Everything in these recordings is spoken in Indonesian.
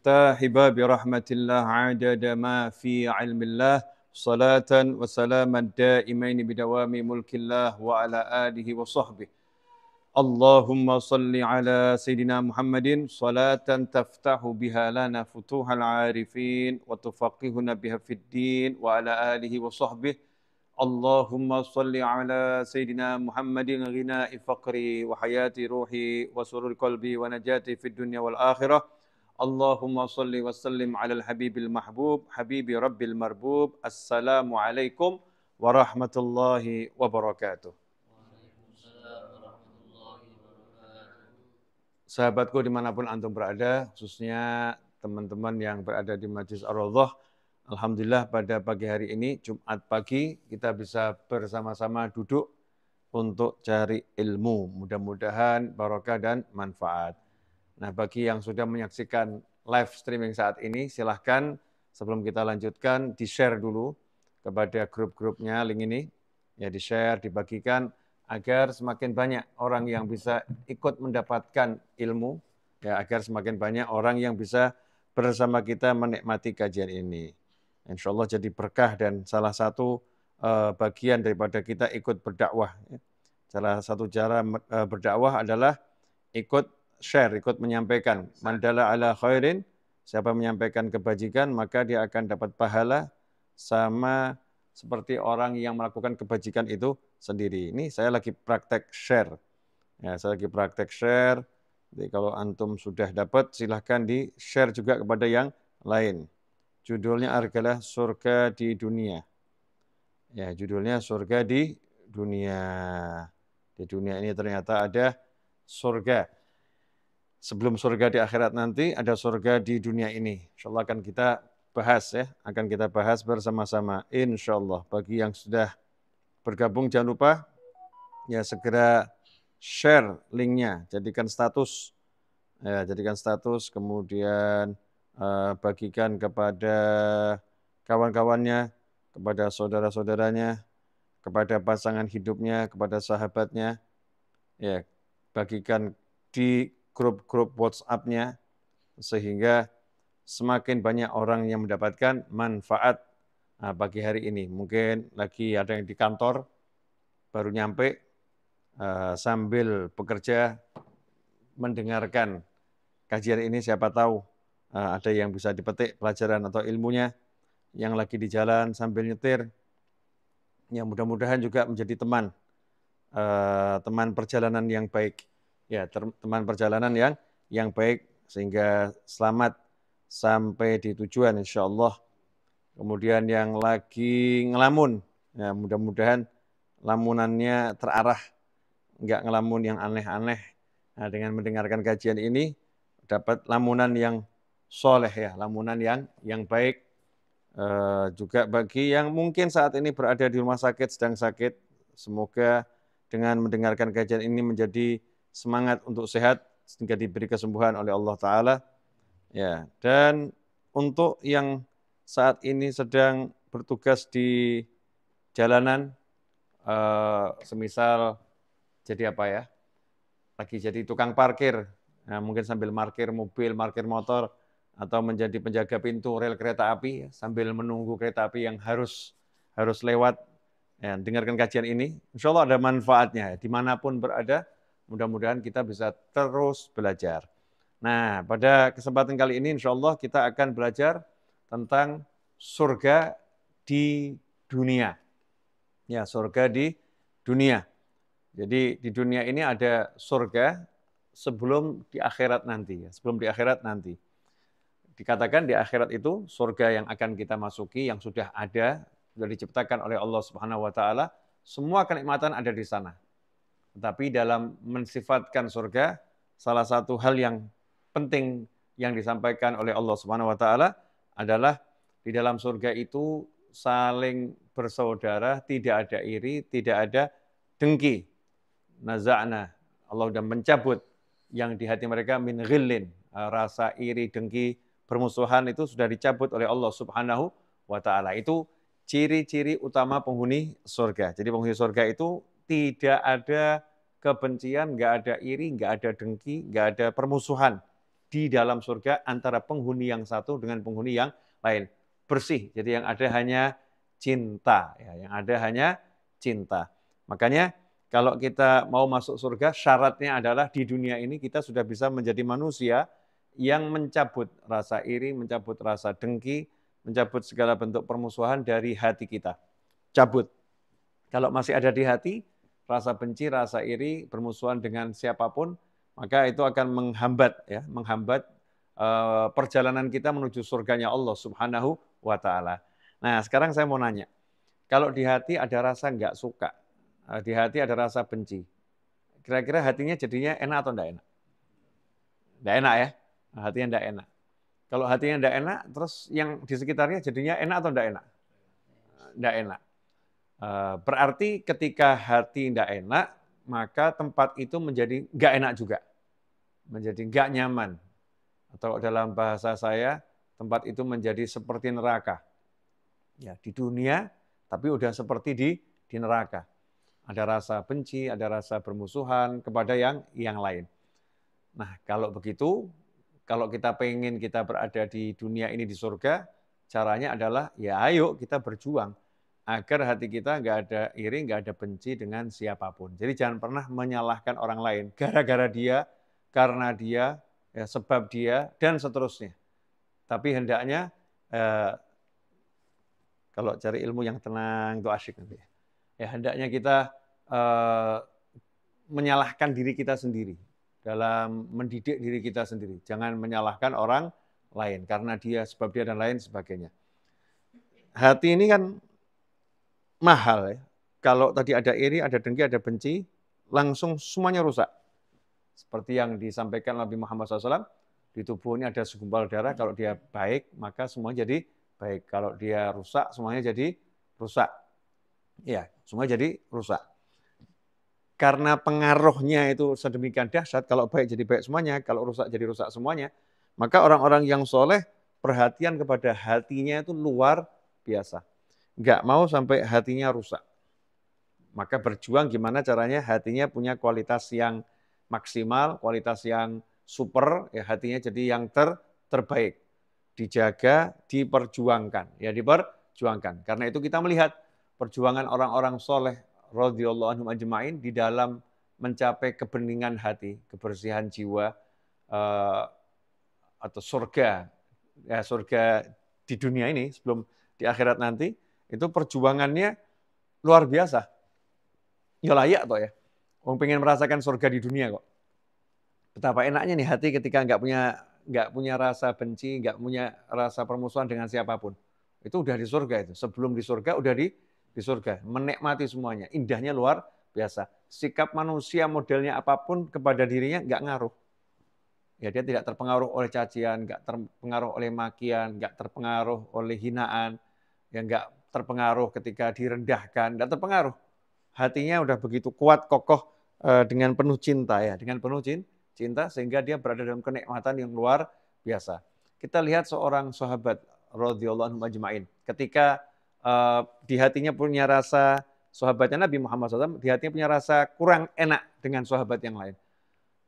مفتاح باب رحمة الله عدد ما في علم الله صلاة وسلاما دائمين بدوام ملك الله وعلى آله وصحبه. اللهم صل على سيدنا محمد صلاة تفتح بها لنا فتوح العارفين وتفقهنا بها في الدين وعلى آله وصحبه. اللهم صل على سيدنا محمد غناء فقري وحياة روحي وسرور قلبي ونجاتي في الدنيا والآخرة. اللهم صل وسلم على الحبيب المحبوب حبيب رب المربوب. السلام عليكم ورحمة الله وبركاته. Sahabatku dimanapun antum berada, khususnya teman-teman yang berada di Majlis Ar-Raudhah, alhamdulillah pada pagi hari ini, Jumat pagi, kita bisa bersama-sama duduk untuk cari ilmu. Mudah-mudahan barokah dan manfaat. Nah, bagi yang sudah menyaksikan live streaming saat ini, silahkan sebelum kita lanjutkan, di-share dulu kepada grup-grupnya link ini. Ya, di-share, dibagikan, agar semakin banyak orang yang bisa ikut mendapatkan ilmu, ya, agar semakin banyak orang yang bisa bersama kita menikmati kajian ini. Insya Allah jadi berkah dan salah satu bagian daripada kita ikut berdakwah. Salah satu cara berdakwah adalah ikut share, ikut menyampaikan. Mandala ala khairin, siapa menyampaikan kebajikan, maka dia akan dapat pahala sama seperti orang yang melakukan kebajikan itu sendiri. Ini saya lagi praktek share. Ya, saya lagi praktek share. Jadi kalau antum sudah dapat, silahkan di-share juga kepada yang lain. Judulnya adalah Surga di Dunia. Ya, judulnya Surga di Dunia. Di dunia ini ternyata ada surga. Sebelum surga di akhirat nanti, ada surga di dunia ini. InsyaAllah akan kita bahas ya, akan kita bahas bersama-sama. InsyaAllah, bagi yang sudah bergabung jangan lupa ya segera share linknya, jadikan status, ya, jadikan status, kemudian bagikan kepada kawan-kawannya, kepada saudara-saudaranya, kepada pasangan hidupnya, kepada sahabatnya, ya, bagikan di grup-grup WhatsApp-nya, sehingga semakin banyak orang yang mendapatkan manfaat pagi hari ini. Mungkin lagi ada yang di kantor, baru nyampe, sambil bekerja, mendengarkan kajian ini, siapa tahu ada yang bisa dipetik pelajaran atau ilmunya, yang lagi di jalan sambil nyetir, yang mudah-mudahan juga menjadi teman perjalanan yang baik. Ya, teman perjalanan yang baik, sehingga selamat sampai di tujuan insyaallah. Kemudian yang lagi ngelamun, ya mudah-mudahan lamunannya terarah, enggak ngelamun yang aneh-aneh. Nah, dengan mendengarkan kajian ini dapat lamunan yang soleh, ya, lamunan yang baik. Juga bagi yang mungkin saat ini berada di rumah sakit, sedang sakit, semoga dengan mendengarkan kajian ini menjadi semangat untuk sehat sehingga diberi kesembuhan oleh Allah Ta'ala. Ya, dan untuk yang saat ini sedang bertugas di jalanan, semisal jadi apa ya, lagi jadi tukang parkir, nah, mungkin sambil parkir mobil, parkir motor, atau menjadi penjaga pintu rel kereta api, sambil menunggu kereta api yang harus lewat, ya, dengarkan kajian ini, insya Allah ada manfaatnya, dimanapun berada, mudah-mudahan kita bisa terus belajar. Nah, pada kesempatan kali ini insya Allah kita akan belajar tentang surga di dunia. Ya, surga di dunia. Jadi di dunia ini ada surga sebelum di akhirat nanti. Sebelum di akhirat nanti. Dikatakan di akhirat itu surga yang akan kita masuki, yang sudah ada, sudah diciptakan oleh Allah Subhanahu wa Ta'ala. Semua kenikmatan ada di sana. Tetapi dalam mensifatkan surga, salah satu hal yang penting yang disampaikan oleh Allah Subhanahu wa Ta'ala adalah di dalam surga itu saling bersaudara, tidak ada iri, tidak ada dengki. Naza'na, Allah sudah mencabut yang di hati mereka min ghillin, rasa iri, dengki, permusuhan itu sudah dicabut oleh Allah Subhanahu wa Ta'ala. Itu ciri-ciri utama penghuni surga. Jadi penghuni surga itu tidak ada kebencian, nggak ada iri, nggak ada dengki, nggak ada permusuhan di dalam surga antara penghuni yang satu dengan penghuni yang lain. Bersih, jadi yang ada hanya cinta. Ya, yang ada hanya cinta. Makanya kalau kita mau masuk surga, syaratnya adalah di dunia ini kita sudah bisa menjadi manusia yang mencabut rasa iri, mencabut rasa dengki, mencabut segala bentuk permusuhan dari hati kita. Cabut. Kalau masih ada di hati, rasa benci, rasa iri, permusuhan dengan siapapun, maka itu akan menghambat perjalanan kita menuju surganya Allah Subhanahu wa Ta'ala. Nah, sekarang saya mau nanya, kalau di hati ada rasa nggak suka, di hati ada rasa benci, kira-kira hatinya jadinya enak atau enggak enak? Enggak enak ya, hatinya enggak enak. Kalau hatinya enggak enak, terus yang di sekitarnya jadinya enak atau enggak enak? Enggak enak. Berarti ketika hati enggak enak, maka tempat itu menjadi enggak enak juga. Menjadi enggak nyaman. Atau dalam bahasa saya, tempat itu menjadi seperti neraka. Ya, di dunia, tapi udah seperti di neraka. Ada rasa benci, ada rasa bermusuhan kepada yang lain. Nah, kalau begitu, kalau kita pengen kita berada di dunia ini di surga, caranya adalah ya ayo kita berjuang agar hati kita nggak ada iri, nggak ada benci dengan siapapun. Jadi jangan pernah menyalahkan orang lain gara-gara dia, karena dia, ya, sebab dia, dan seterusnya. Tapi hendaknya kalau cari ilmu yang tenang itu asyik nanti. Ya hendaknya kita menyalahkan diri kita sendiri dalam mendidik diri kita sendiri. Jangan menyalahkan orang lain karena dia, sebab dia, dan lain sebagainya. Hati ini kan mahal ya. Kalau tadi ada iri, ada dengki, ada benci, langsung semuanya rusak. Seperti yang disampaikan Nabi Muhammad SAW, di tubuh ini ada segumpal darah, kalau dia baik, maka semuanya jadi baik. Kalau dia rusak, semuanya jadi rusak. Ya, semua jadi rusak. Karena pengaruhnya itu sedemikian dahsyat, kalau baik jadi baik semuanya, kalau rusak jadi rusak semuanya, maka orang-orang yang soleh perhatian kepada hatinya itu luar biasa. Nggak mau sampai hatinya rusak. Maka berjuang gimana caranya hatinya punya kualitas yang maksimal, kualitas yang super, ya hatinya jadi yang terbaik. Dijaga, diperjuangkan. Ya diperjuangkan. Karena itu kita melihat perjuangan orang-orang soleh radhiyallahu anhum ajma'in di dalam mencapai kebeningan hati, kebersihan jiwa, atau surga, ya surga di dunia ini sebelum di akhirat nanti, itu perjuangannya luar biasa. Ya layak toh ya. Orang pengen merasakan surga di dunia kok. Betapa enaknya nih hati ketika nggak punya rasa benci, nggak punya rasa permusuhan dengan siapapun. Itu udah di surga itu. Sebelum di surga udah di surga, menikmati semuanya, indahnya luar biasa. Sikap manusia modelnya apapun kepada dirinya nggak ngaruh. Ya dia tidak terpengaruh oleh cacian, nggak terpengaruh oleh makian, nggak terpengaruh oleh hinaan, ya nggak terpengaruh ketika direndahkan, nggak terpengaruh. Hatinya udah begitu kuat, kokoh dengan penuh cinta ya, dengan penuh cinta sehingga dia berada dalam kenikmatan yang luar biasa. Kita lihat seorang sahabat radhiyallahu anhu ajma'in ketika di hatinya punya rasa, sahabatnya Nabi Muhammad SAW, di hatinya punya rasa kurang enak dengan sahabat yang lain.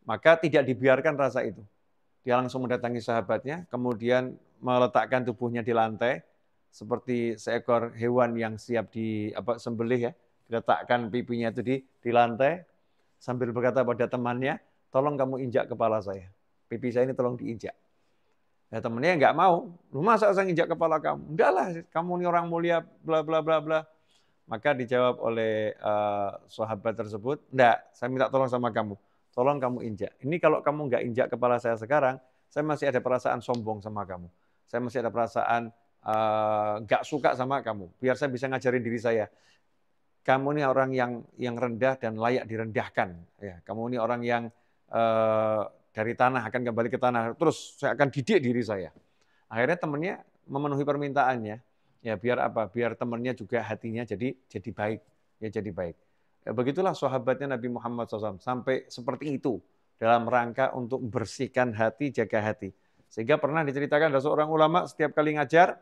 Maka tidak dibiarkan rasa itu. Dia langsung mendatangi sahabatnya, kemudian meletakkan tubuhnya di lantai, seperti seekor hewan yang siap sembelih ya, diletakkan pipinya itu di lantai, sambil berkata pada temannya, tolong kamu injak kepala saya. Pipi saya ini tolong diinjak. Ya temennya nggak mau, lu masa saya injak kepala kamu? Enggak lah, kamu ini orang mulia, bla bla bla bla. Maka dijawab oleh sahabat tersebut, enggak, saya minta tolong sama kamu, tolong kamu injak. Ini kalau kamu nggak injak kepala saya sekarang, saya masih ada perasaan sombong sama kamu. Saya masih ada perasaan nggak suka sama kamu. Biar saya bisa ngajarin diri saya. Kamu ini orang yang rendah dan layak direndahkan. Ya, kamu ini orang yang dari tanah akan kembali ke tanah. Terus saya akan didik diri saya. Akhirnya temannya memenuhi permintaannya. Ya biar apa? Biar temannya juga hatinya jadi baik. Ya jadi baik. Ya, begitulah sahabatnya Nabi Muhammad SAW. Sampai seperti itu dalam rangka untuk membersihkan hati, jaga hati. Sehingga pernah diceritakan ada seorang ulama setiap kali ngajar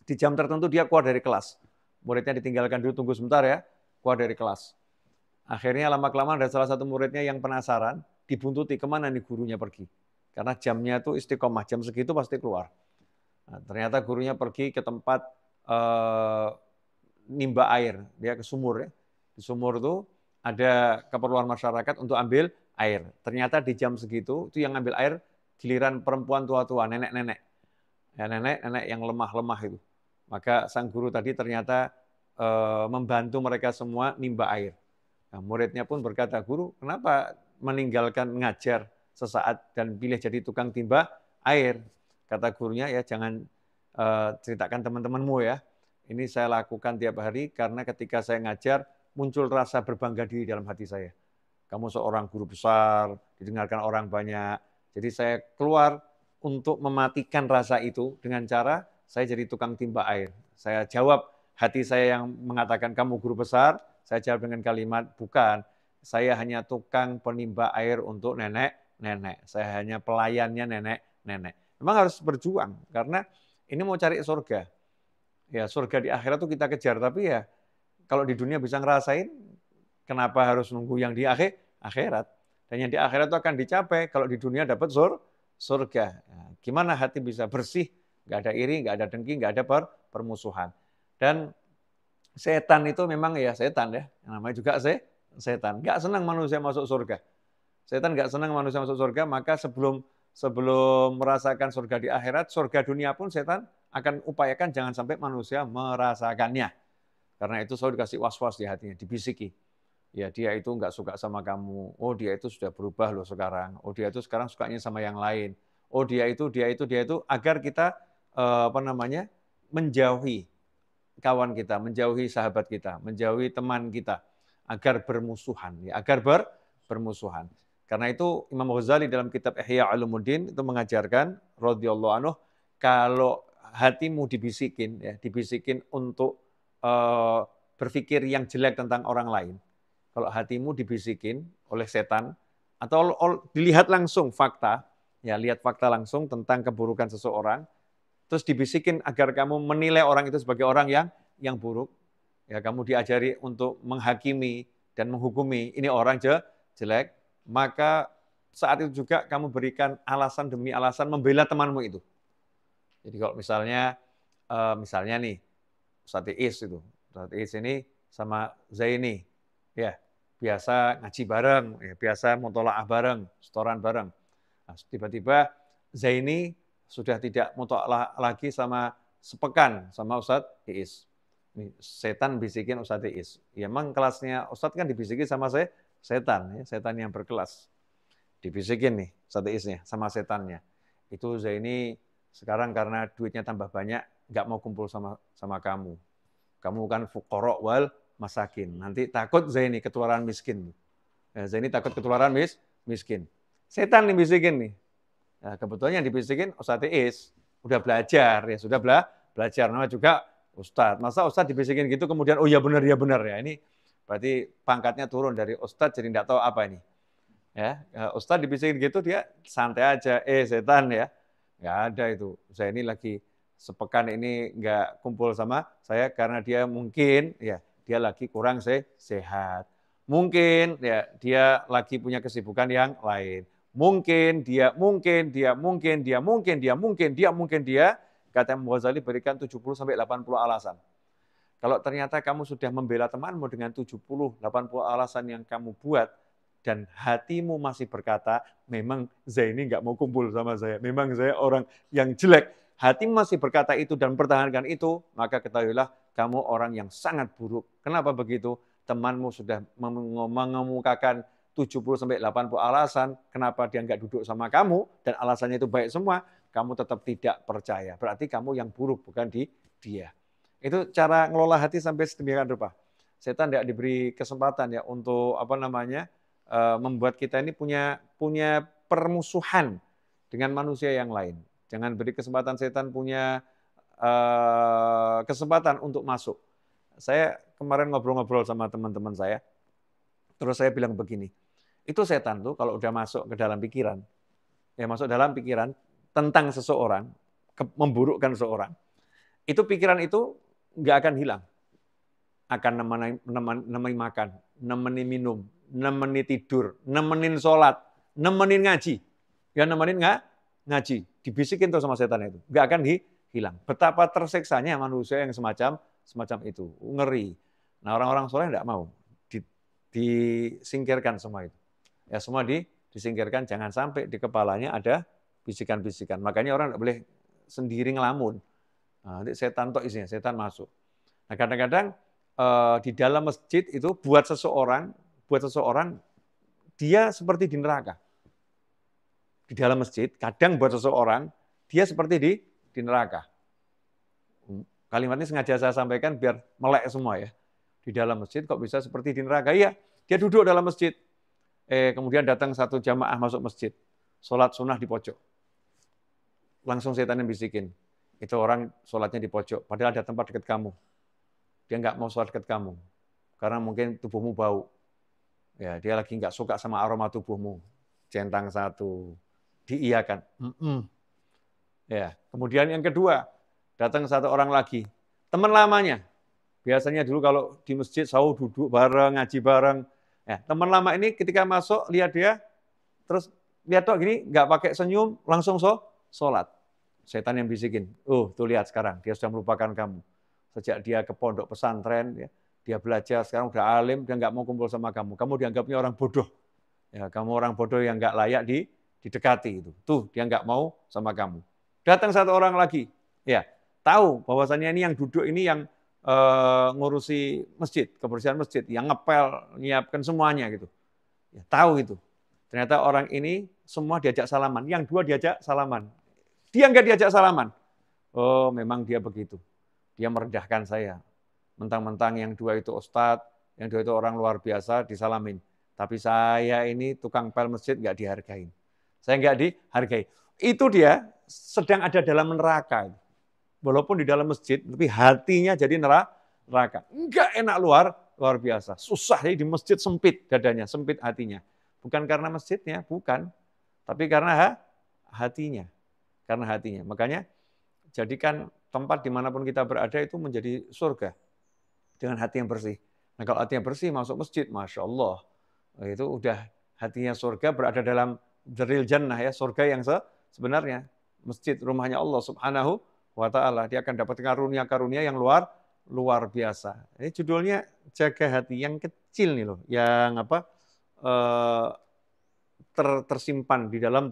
di jam tertentu dia keluar dari kelas. Muridnya ditinggalkan dulu, tunggu sebentar ya, keluar dari kelas. Akhirnya lama-kelamaan ada salah satu muridnya yang penasaran, dibuntuti kemana nih gurunya pergi. Karena jamnya itu istiqomah, jam segitu pasti keluar. Nah, ternyata gurunya pergi ke tempat nimba air, dia ke sumur ya. Di sumur itu ada keperluan masyarakat untuk ambil air. Ternyata di jam segitu itu yang ambil air giliran perempuan tua-tua, nenek-nenek. Ya, nenek-nenek yang lemah-lemah itu. Maka sang guru tadi ternyata membantu mereka semua nimba air. Nah, muridnya pun berkata, "Guru, kenapa meninggalkan ngajar sesaat dan pilih jadi tukang timba air?" Kata gurunya, "Ya jangan ceritakan teman-temanmu ya. Ini saya lakukan tiap hari karena ketika saya ngajar muncul rasa berbangga diri dalam hati saya. Kamu seorang guru besar, didengarkan orang banyak. Jadi saya keluar untuk mematikan rasa itu dengan cara saya jadi tukang timba air. Saya jawab hati saya yang mengatakan kamu guru besar, saya jawab dengan kalimat, bukan, saya hanya tukang penimba air untuk nenek-nenek. Saya hanya pelayannya nenek-nenek. Memang harus berjuang, karena ini mau cari surga. Ya, surga di akhirat tuh kita kejar, tapi ya kalau di dunia bisa ngerasain, kenapa harus nunggu yang di akhirat? Dan yang di akhirat itu akan dicapai kalau di dunia dapat surga. Nah, gimana hati bisa bersih, nggak ada iri, nggak ada dengki, nggak ada permusuhan. Dan setan itu memang ya setan ya, namanya juga setan. Nggak senang manusia masuk surga. Setan nggak senang manusia masuk surga, maka sebelum merasakan surga di akhirat, surga dunia pun setan akan upayakan jangan sampai manusia merasakannya. Karena itu selalu dikasih was-was di hatinya, dibisiki. Ya dia itu nggak suka sama kamu. Oh dia itu sudah berubah loh sekarang. Oh dia itu sekarang sukanya sama yang lain. Oh dia itu, agar kita menjauhi kawan kita, menjauhi sahabat kita, menjauhi teman kita, agar bermusuhan. Ya, agar bermusuhan. Karena itu Imam Ghazali dalam kitab Ihya Ulumuddin itu mengajarkan radhiyallahu anhu, kalau hatimu dibisikin, ya, dibisikin untuk berpikir yang jelek tentang orang lain. Kalau hatimu dibisikin oleh setan, atau dilihat langsung fakta, ya lihat fakta langsung tentang keburukan seseorang, terus dibisikin agar kamu menilai orang itu sebagai orang yang buruk, ya kamu diajari untuk menghakimi dan menghukumi ini orang jelek, maka saat itu juga kamu berikan alasan demi alasan membela temanmu itu. Jadi kalau misalnya nih Ustadz Iis itu, Ustadz Iis ini sama Zaini, ya biasa ngaji bareng, ya, biasa mutolaah bareng, setoran bareng. Nah, tiba-tiba Zaini sudah tidak mutolaah lagi sama sepekan sama Ustadz Iis. Ini setan bisikin Ustadz Iis. Ya memang kelasnya Ustadz kan dibisikin sama setan, ya, setan yang berkelas. Dibisikin nih Ustadz Iisnya sama setannya. Itu Zaini sekarang karena duitnya tambah banyak, nggak mau kumpul sama kamu. Kamu kan fuqara wal masakin. Nanti takut Zaini ketularan miskin. Ya, Zaini takut ketularan miskin. Setan nih bisikin nih. Nah, kebetulan yang dibisikin Ustadz Iis udah belajar, ya sudah belajar. Namanya juga Ustadz. Masa Ustadz dibisikin gitu kemudian oh ya benar ya. Ini berarti pangkatnya turun dari Ustadz jadi nggak tahu apa ini. Ya, Ustadz dibisikin gitu dia santai aja. Setan ya. Nggak ada itu. Saya ini lagi sepekan ini nggak kumpul sama saya karena dia mungkin ya dia lagi kurang sehat. Mungkin ya dia lagi punya kesibukan yang lain. Mungkin dia kata Imam Ghazali berikan 70 sampai 80 alasan. Kalau ternyata kamu sudah membela temanmu dengan 70 80 alasan yang kamu buat dan hatimu masih berkata, memang Zaini nggak mau kumpul sama saya, memang saya orang yang jelek, hatimu masih berkata itu dan mempertahankan itu, maka ketahuilah kamu orang yang sangat buruk. Kenapa begitu? Temanmu sudah mengemukakan 70-80 alasan, kenapa dia nggak duduk sama kamu, dan alasannya itu baik semua, kamu tetap tidak percaya. Berarti kamu yang buruk, bukan dia. Itu cara ngelola hati sampai sedemikian rupa. Setan tidak diberi kesempatan ya untuk membuat kita ini punya permusuhan dengan manusia yang lain. Jangan beri kesempatan setan punya kesempatan untuk masuk. Saya kemarin ngobrol-ngobrol sama teman-teman saya, terus saya bilang begini, itu setan tuh kalau udah masuk ke dalam pikiran, ya masuk dalam pikiran tentang seseorang, memburukkan seseorang, itu pikiran itu nggak akan hilang. Akan nemeni makan, nemeni minum, nemeni tidur, nemenin sholat, nemenin ngaji. Yang nemenin ngaji, dibisikin tuh sama setan itu, nggak akan hilang. Betapa tersiksanya manusia yang semacam itu, ngeri. Nah orang-orang soleh nggak mau, disingkirkan semua itu. Ya semua disingkirkan, jangan sampai di kepalanya ada bisikan-bisikan. Makanya orang nggak boleh sendiri ngelamun. Nah, nanti setan tok isinya, setan masuk. Nah kadang-kadang di dalam masjid itu buat seseorang dia seperti di neraka. Di dalam masjid, kadang buat seseorang, dia seperti di neraka. Kalimat ini sengaja saya sampaikan biar melek semua ya. Di dalam masjid kok bisa seperti di neraka? Iya, dia duduk dalam masjid. Kemudian datang satu jamaah masuk masjid. Sholat sunnah di pojok. Langsung setan yang bisikin. Itu orang sholatnya di pojok, padahal ada tempat dekat kamu. Dia nggak mau sholat dekat kamu. Karena mungkin tubuhmu bau. Ya, dia lagi nggak suka sama aroma tubuhmu. Centang satu. Diiyakan. Ya. Kemudian yang kedua, datang satu orang lagi. Teman lamanya. Biasanya dulu kalau di masjid selalu duduk bareng, ngaji bareng. Ya, teman lama ini ketika masuk, lihat dia, terus lihat tok gini, nggak pakai senyum, langsung sholat. Setan yang bisikin, tuh lihat sekarang, dia sudah melupakan kamu. Sejak dia ke pondok pesantren, ya, dia belajar, sekarang udah alim, dia nggak mau kumpul sama kamu. Kamu dianggapnya orang bodoh. Ya, kamu orang bodoh yang nggak layak didekati itu. Tuh, dia nggak mau sama kamu. Datang satu orang lagi, ya, tahu bahwasannya ini yang duduk ini yang ngurusi masjid, kebersihan masjid, yang ngepel, nyiapkan semuanya gitu. Ya, tahu itu. Ternyata orang ini semua diajak salaman, yang dua diajak salaman. Dia nggak diajak salaman. Oh, memang dia begitu. Dia merendahkan saya. Mentang-mentang yang dua itu ustadz, yang dua itu orang luar biasa, disalamin. Tapi saya ini tukang pel masjid nggak dihargain. Saya nggak dihargai. Itu dia sedang ada dalam neraka. Walaupun di dalam masjid, tapi hatinya jadi neraka. Enggak enak luar biasa. Susah ya di masjid, sempit dadanya, sempit hatinya. Bukan karena masjidnya, bukan. Tapi karena hatinya. Karena hatinya. Makanya jadikan tempat dimanapun kita berada itu menjadi surga. Dengan hati yang bersih. Nah kalau hati yang bersih masuk masjid, Masya Allah. Itu udah hatinya surga berada dalam daril jannah ya. Surga yang sebenarnya. Masjid rumahnya Allah subhanahu wa ta'ala, dia akan dapat karunia-karunia yang luar biasa. Ini judulnya jaga hati yang kecil nih loh, yang tersimpan di dalam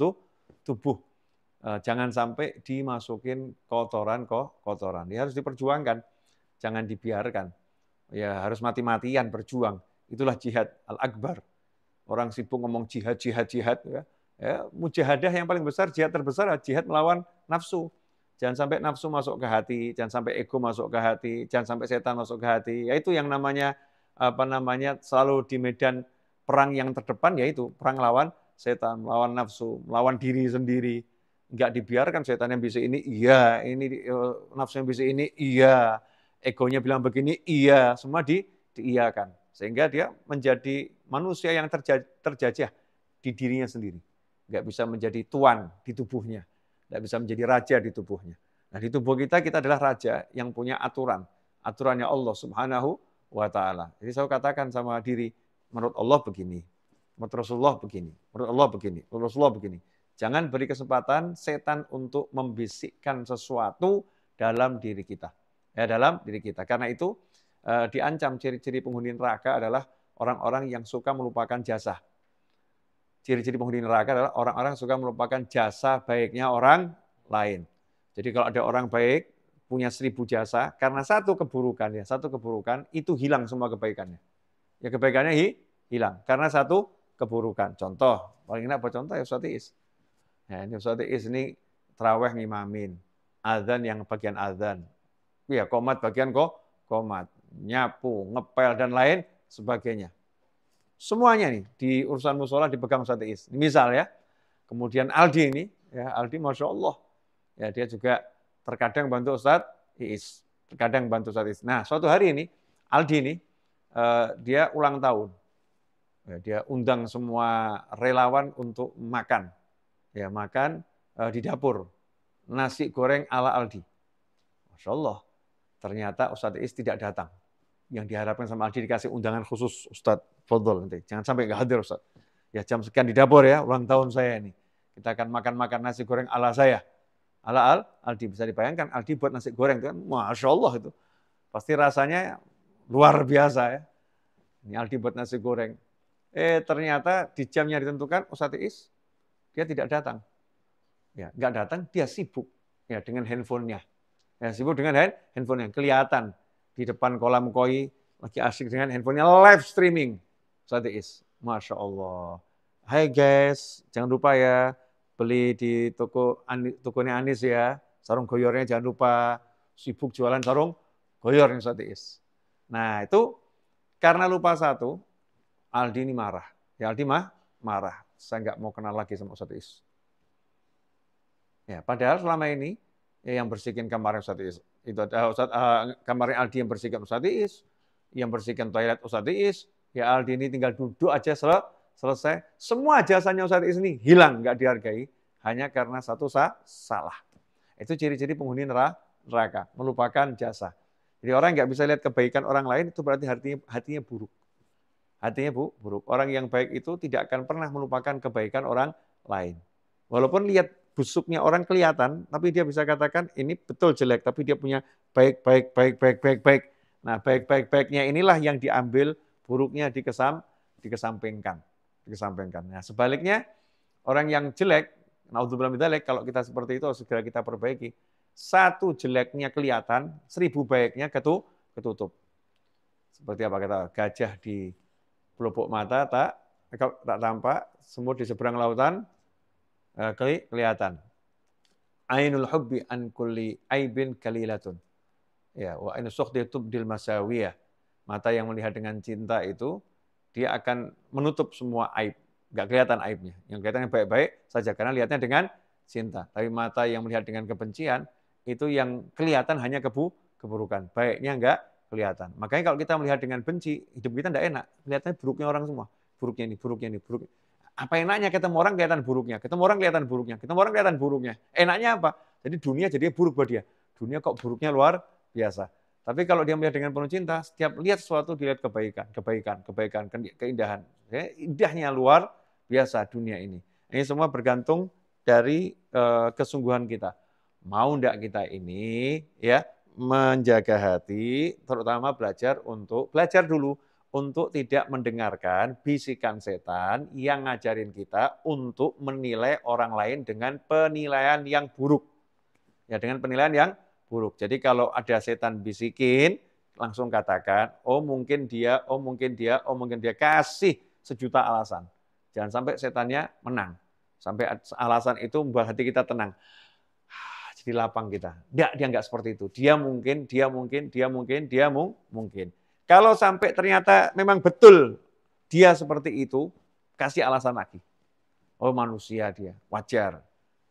tubuh. Jangan sampai dimasukin kotoran. Dia harus diperjuangkan, jangan dibiarkan. Ya harus mati-matian berjuang. Itulah jihad al-akbar. Orang sibuk ngomong jihad ya. Mujahadah yang paling besar, jihad terbesar, jihad melawan nafsu. Jangan sampai nafsu masuk ke hati, jangan sampai ego masuk ke hati, jangan sampai setan masuk ke hati. Yaitu yang namanya selalu di medan perang yang terdepan, yaitu perang lawan setan, melawan nafsu, melawan diri sendiri. Enggak dibiarkan setan yang bisa ini, iya, ini nafsu yang bisa ini, iya, egonya bilang begini, iya, semua diiyakan. Sehingga dia menjadi manusia yang terjajah di dirinya sendiri. Enggak bisa menjadi tuan di tubuhnya. Tidak bisa menjadi raja di tubuhnya. Nah di tubuh kita adalah raja yang punya aturan. Aturannya Allah subhanahu wa ta'ala. Jadi saya katakan sama diri, menurut Allah begini. Menurut Rasulullah begini. Menurut Allah begini. Menurut Rasulullah begini. Jangan beri kesempatan setan untuk membisikkan sesuatu dalam diri kita. Dalam diri kita. Karena itu diancam ciri-ciri penghuni neraka adalah orang-orang yang suka melupakan jasa. Ciri-ciri penghuni neraka adalah orang-orang suka melupakan jasa baiknya orang lain. Jadi kalau ada orang baik, punya 1000 jasa, karena satu keburukan itu hilang semua kebaikannya. Ya kebaikannya hilang, karena satu keburukan. Contoh, paling enak buat contoh ya Ustaz Iis. Ya, ini Ustaz Iis ini tarawih ngimamin, azan yang bagian azan. Ya, qomat bagian qomat, nyapu, ngepel, dan lain sebagainya. Semuanya nih di urusan musola dipegang Ustaz Iis. Misal ya, kemudian Aldi ini, ya Aldi Masya Allah, ya dia juga terkadang bantu Ustaz Iis, terkadang bantu Ustaz Iis. Nah suatu hari ini Aldi ini dia ulang tahun, ya, dia undang semua relawan untuk makan, ya makan di dapur nasi goreng ala Aldi. Masya Allah, ternyata Ustaz Iis tidak datang. Yang diharapkan sama Aldi dikasih undangan khusus Ustadz Fadl nanti. Jangan sampai nggak hadir Ustadz. Ya jam sekian di dapur ya, ulang tahun saya ini. kita akan makan nasi goreng ala saya. Ala Aldi, bisa dibayangkan Aldi buat nasi goreng itu kan, Masya Allah itu. Pasti rasanya luar biasa ya. Ini Aldi buat nasi goreng. Ternyata di jamnya ditentukan, Ustadz Iis, dia tidak datang. Ya, nggak datang, dia sibuk ya dengan handphonenya. Ya, sibuk dengan handphonenya. Kelihatan di depan kolam koi, lagi asik dengan handphonenya live streaming. Ustadz Iis, Masya Allah. Hai guys, jangan lupa ya, beli di tokonya Anis ya, sarung goyornya jangan lupa, sibuk jualan sarung goyor yang Ustadz Iis. Nah itu karena lupa satu, Aldi ini marah. Ya Aldi marah, saya nggak mau kenal lagi sama Ustadz Iis. Ya, padahal selama ini yang bersihkan kamarnya Ustadz Iis, itu ada kamarnya Aldi yang bersihkan Ustadz Iis, yang bersihkan toilet Ustadz Iis, ya Aldi ini tinggal duduk aja selesai. Semua jasanya Ustadz Iis ini hilang, nggak dihargai, hanya karena satu salah. Itu ciri-ciri penghuni neraka, melupakan jasa. Jadi orang nggak bisa lihat kebaikan orang lain, itu berarti hatinya buruk. Hatinya buruk. Orang yang baik itu tidak akan pernah melupakan kebaikan orang lain. Walaupun lihat busuknya orang kelihatan, tapi dia bisa katakan ini betul jelek, tapi dia punya baik. Nah, baiknya inilah yang diambil, buruknya dikesampingkan. Nah, sebaliknya orang yang jelek, naudzubillah min dzalik, kalau kita seperti itu segera kita perbaiki. Satu jeleknya kelihatan, 1000 baiknya ketutup. Seperti apa kata gajah di pelupuk mata tak tampak, semut di seberang lautan kelihatan. Ainul hubbi an kulli aibin kalilatun. Ya, wa ainu sukhdi tubdil masawiyah. Mata yang melihat dengan cinta itu dia akan menutup semua aib. Enggak kelihatan aibnya. Yang kelihatan yang baik-baik saja karena lihatnya dengan cinta. Tapi mata yang melihat dengan kebencian itu yang kelihatan hanya keburukan. Baiknya enggak kelihatan. Makanya kalau kita melihat dengan benci, hidup kita enggak enak. Kelihatannya buruknya orang semua. Buruknya ini. Apa enaknya ketemu orang kelihatan buruknya. Ketemu orang kelihatan buruknya. Enaknya apa? Jadi dunia jadi buruk buat dia. Dunia kok buruknya luar biasa. Tapi kalau dia melihat dengan penuh cinta, setiap lihat sesuatu dilihat kebaikan, keindahan. Ya, indahnya luar biasa dunia ini. Ini semua bergantung dari kesungguhan kita. Mau enggak kita ini ya menjaga hati, terutama belajar dulu untuk tidak mendengarkan bisikan setan yang ngajarin kita untuk menilai orang lain dengan penilaian yang buruk. Ya, dengan penilaian yang buruk. Jadi kalau ada setan bisikin, langsung katakan, oh mungkin dia, kasih sejuta alasan. Jangan sampai setannya menang. Sampai alasan itu membuat hati kita tenang. Jadi lapang kita. Dia enggak seperti itu. Dia mungkin. Kalau sampai ternyata memang betul dia seperti itu, kasih alasan lagi. Oh manusia dia, wajar.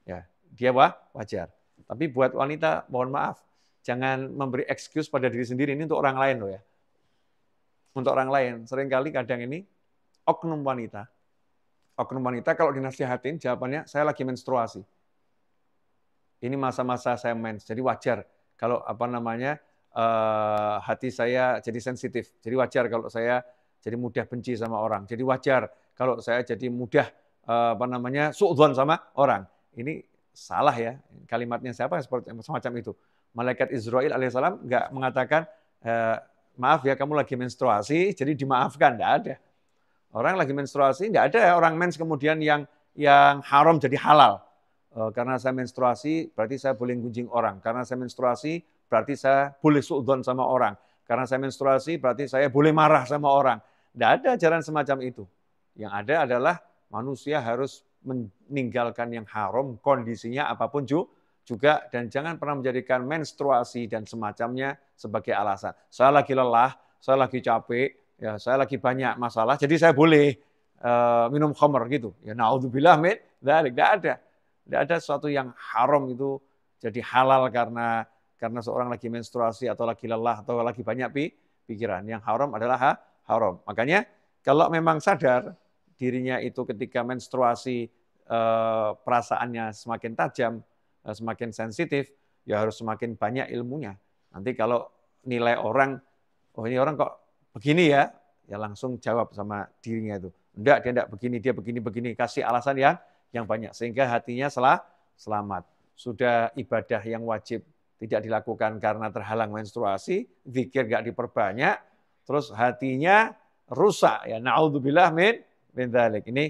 Ya, dia wajar. Tapi buat wanita, mohon maaf, jangan memberi excuse pada diri sendiri, ini untuk orang lain loh ya. Untuk orang lain, seringkali kadang ini oknum wanita kalau dinasihatin jawabannya saya lagi menstruasi. Ini masa-masa saya mens, jadi wajar kalau hati saya jadi sensitif. Jadi wajar kalau saya jadi mudah benci sama orang. Jadi wajar kalau saya jadi mudah suudzon sama orang. Ini salah ya. Kalimatnya siapa seperti semacam itu. Malaikat Israil alaihissalam nggak mengatakan maaf ya kamu lagi menstruasi, jadi dimaafkan. Nggak ada. Orang lagi menstruasi, nggak ada orang mens kemudian yang haram jadi halal. Karena saya menstruasi, berarti saya boleh gunjing orang. Karena saya menstruasi, berarti saya boleh suudzon sama orang. Karena saya menstruasi, berarti saya boleh marah sama orang. Tidak ada ajaran semacam itu. Yang ada adalah manusia harus meninggalkan yang haram, kondisinya apapun juga, dan jangan pernah menjadikan menstruasi dan semacamnya sebagai alasan. Saya lagi lelah, saya lagi capek, ya saya lagi banyak masalah, jadi saya boleh minum khamr gitu. Ya naudzubillah min dzalik, tidak ada. Tidak ada sesuatu yang haram itu jadi halal karena seorang lagi menstruasi atau lagi lelah atau lagi banyak pikiran. Yang haram adalah haram. Makanya kalau memang sadar dirinya itu ketika menstruasi perasaannya semakin tajam, semakin sensitif, ya harus semakin banyak ilmunya. Nanti kalau nilai orang, oh ini orang kok begini ya langsung jawab sama dirinya itu. Enggak, dia enggak begini, dia begini, kasih alasan yang banyak sehingga hatinya selamat. Sudah ibadah yang wajib tidak dilakukan karena terhalang menstruasi, zikir gak diperbanyak, terus hatinya rusak ya. Naudzubillah min dzalik. Ini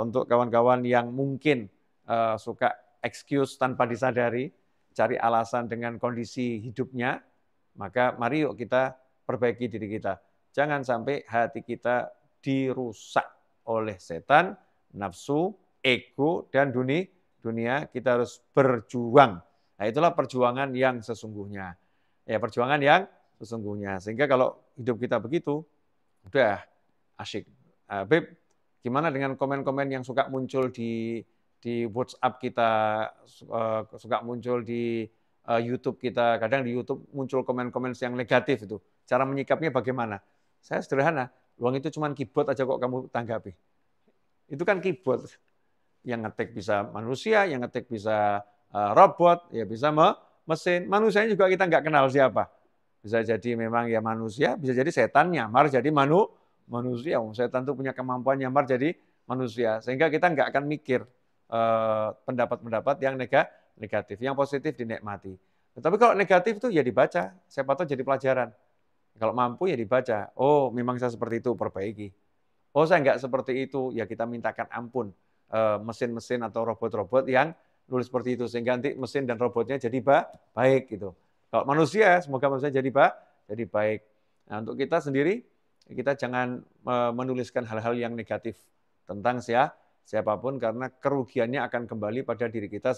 untuk kawan-kawan yang mungkin suka excuse tanpa disadari, cari alasan dengan kondisi hidupnya, maka mari yuk kita perbaiki diri kita. Jangan sampai hati kita dirusak oleh setan, nafsu, ego, dan dunia. Kita harus berjuang. Nah, itulah perjuangan yang sesungguhnya. Ya, perjuangan yang sesungguhnya. Sehingga kalau hidup kita begitu, udah asyik. Beb, gimana dengan komen-komen yang suka muncul di WhatsApp kita, suka muncul di YouTube kita, kadang di YouTube muncul komen-komen yang negatif itu. Cara menyikapnya bagaimana? Saya sederhana, uang itu cuma keyboard aja kok kamu tanggapi. Itu kan keyboard. Yang ngetik bisa manusia, yang ngetik bisa robot, ya bisa mesin. Manusianya juga kita nggak kenal siapa. Bisa jadi memang ya manusia, bisa jadi setan nyamar jadi manusia. Setan itu punya kemampuan nyamar jadi manusia. Sehingga kita nggak akan mikir pendapat-pendapat yang negatif. Yang positif dinikmati. Tapi kalau negatif itu ya dibaca. Siapa tahu jadi pelajaran. Kalau mampu ya dibaca. Oh, memang saya seperti itu, perbaiki. Oh, saya nggak seperti itu, ya kita mintakan ampun. Mesin-mesin atau robot-robot yang nulis seperti itu. Sehingga nanti mesin dan robotnya jadi baik gitu. Kalau manusia, semoga manusia jadi baik. Nah, untuk kita sendiri, kita jangan menuliskan hal-hal yang negatif tentang siapapun, karena kerugiannya akan kembali pada diri kita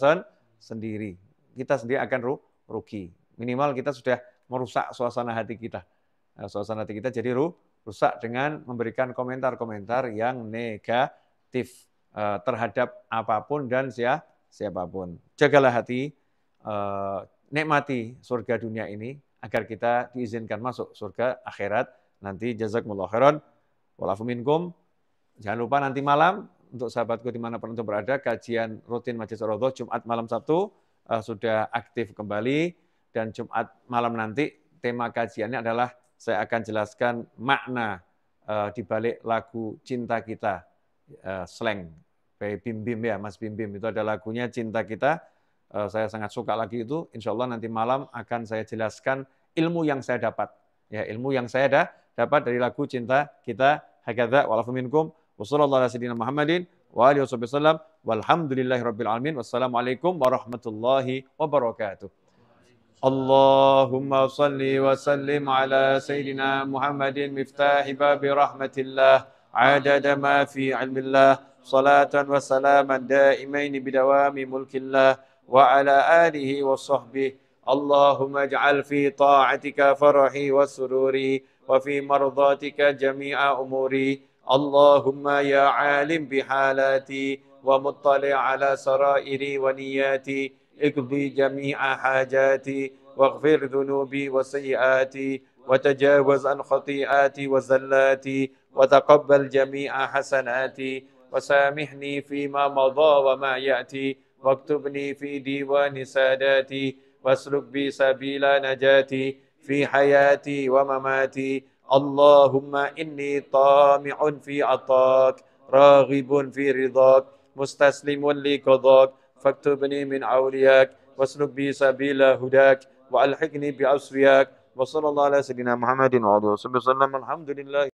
sendiri. Kita sendiri akan rugi. Minimal kita sudah merusak suasana hati kita. Suasana hati kita jadi rusak dengan memberikan komentar-komentar yang negatif terhadap apapun dan siapapun. Jagalah hati, nikmati surga dunia ini agar kita diizinkan masuk surga akhirat nanti. Jazakumullah khairan. Walafu minkum. Jangan lupa nanti malam untuk sahabatku dimanapun untuk berada, kajian rutin Majelis Ar-Raudhah Jumat malam Sabtu sudah aktif kembali, dan Jumat malam nanti tema kajiannya adalah saya akan jelaskan makna di balik lagu Cinta Kita, slang by Bim Bim ya, Mas Bim Bim itu ada lagunya Cinta Kita. Saya sangat suka lagi itu. Insya Allah nanti malam akan saya jelaskan ilmu yang saya dapat. Ya, ilmu yang saya dapat dari lagu Cinta Kita. Hakadza walafu minkum. Wassallallahu ala sayyidina Muhammadin wa alihi wasallam. Walhamdulillahirabbil alamin. Wassalamualaikum warahmatullahi wabarakatuh. Allahumma salli wa sallim ala sayyidina Muhammadin miftahi babi rahmatillah adada ma fi ilmillah salatan wa salaman daimaini bidawami mulkillah wa ala alihi wa sahbihi. Allahumma ij'al fi ta'atika farahi wa sururi wa fi mardatika jami'a umuri. Allahumma ya alim bihalati wa muttali' ala sarairi wa niyati. اقضي جميع حاجاتي واغفر ذنوبي وسيئاتي وتجاوز عن خطيئاتي وزلاتي وتقبل جميع حسناتي وسامحني فيما مضى وما يأتي واكتبني في ديوان ساداتي واسلك بي سبيل نجاتي في حياتي ومماتي. اللهم إني طامع في عطاك راغب في رضاك مستسلم لقضاك فاكتبني من أولياك واسلك بي سبيل هداك وألحقني بأصفياك. وصلى الله على سيدنا محمد وعلى آله وصحبه وسلم. الحمد لله.